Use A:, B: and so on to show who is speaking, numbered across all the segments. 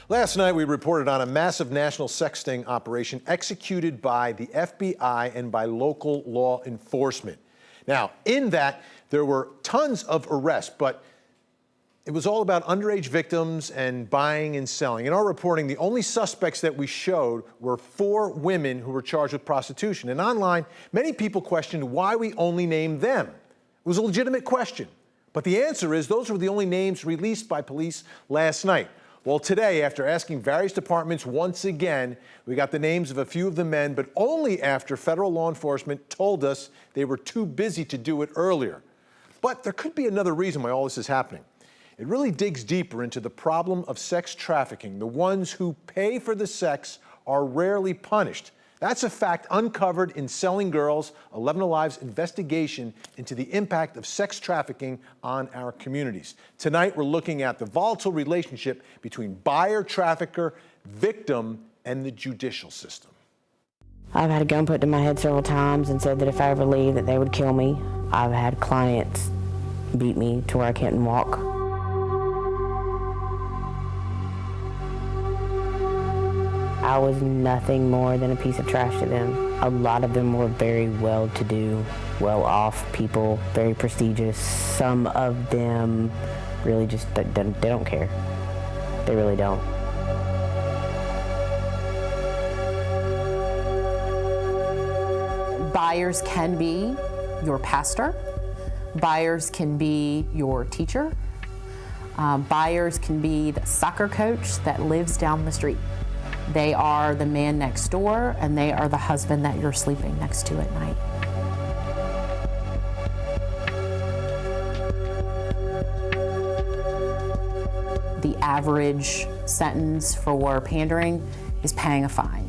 A: Last night, we reported on a massive national sex sting operation executed by the FBI and by local law enforcement. Now, in that, there were tons of arrests, but it was all about underage victims and buying and selling. In our reporting, the only suspects that we showed were 4 women who were charged with prostitution. And online, many people questioned why we only named them. It was a legitimate question. But the answer is those were the only names released by police last night. Well, today, after asking various departments once again, we got the names of a few of the men, but only after federal law enforcement told us they were too busy to do it earlier. But there could be another reason why all this is happening. It really digs deeper into the problem of sex trafficking. The ones who pay for the sex are rarely punished. That's a fact uncovered in Selling Girls, 11 Alive's investigation into the impact of sex trafficking on our communities. Tonight, we're looking at the volatile relationship between buyer, trafficker, victim, and the judicial system.
B: I've had a gun put to my head several times and said that if I ever leave, that they would kill me. I've had clients beat me to where I can't walk. I was nothing more than a piece of trash to them. A lot of them were very well-to-do, well-off people, very prestigious. Some of them really just, they don't care. They really don't.
C: Buyers can be your pastor. Buyers can be your teacher. Buyers can be the soccer coach that lives down the street. They are the man next door, and they are the husband that you're sleeping next to at night. The average sentence for pandering is paying a fine.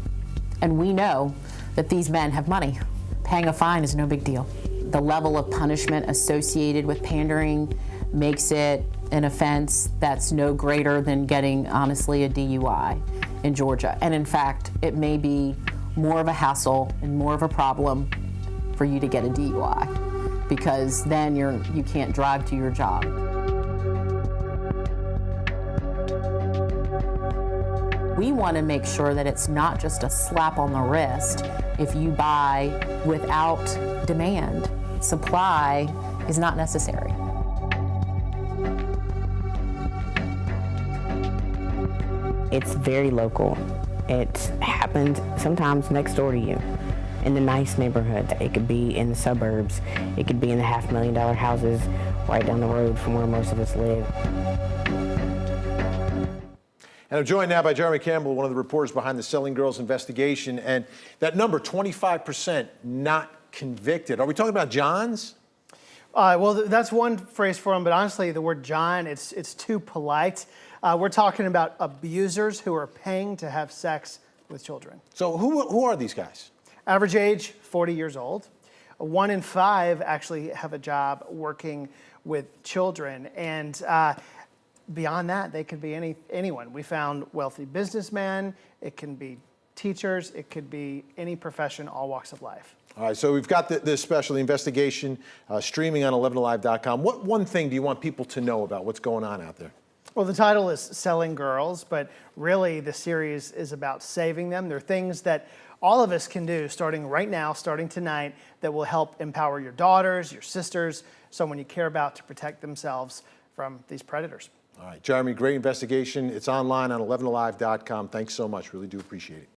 C: And we know that these men have money. Paying a fine is no big deal. The level of punishment associated with pandering makes it an offense that's no greater than getting, honestly, a DUI in Georgia. And in fact, it may be more of a hassle and more of a problem for you to get a DUI, because then you can't drive to your job. We want to make sure that it's not just a slap on the wrist if you buy without demand. Supply is not necessary.
B: It's very local. It happens sometimes next door to you, in the nice neighborhood. It could be in the suburbs. It could be in the $500,000 houses right down the road from where most of us live.
A: And I'm joined now by Jeremy Campbell, one of the reporters behind the Selling Girls investigation. And that number, 25% not convicted. Are we talking about Johns?
D: Well, that's one phrase for them, but honestly, the word John, it's too polite. We're talking about abusers who are paying to have sex with children.
A: So who are these guys?
D: Average age, 40 years old. 1 in 5 actually have a job working with children. And beyond that, they could be anyone. We found wealthy businessmen. It can be teachers. It could be any profession, all walks of life.
A: All right, so we've got this special investigation streaming on 11alive.com. What one thing do you want people to know about what's going on out there?
D: Well, the title is Selling Girls, but really the series is about saving them. There are things that all of us can do starting right now, starting tonight, that will help empower your daughters, your sisters, someone you care about, to protect themselves from these predators.
A: All right, Jeremy, great investigation. It's online on 11alive.com. Thanks so much. Really do appreciate it.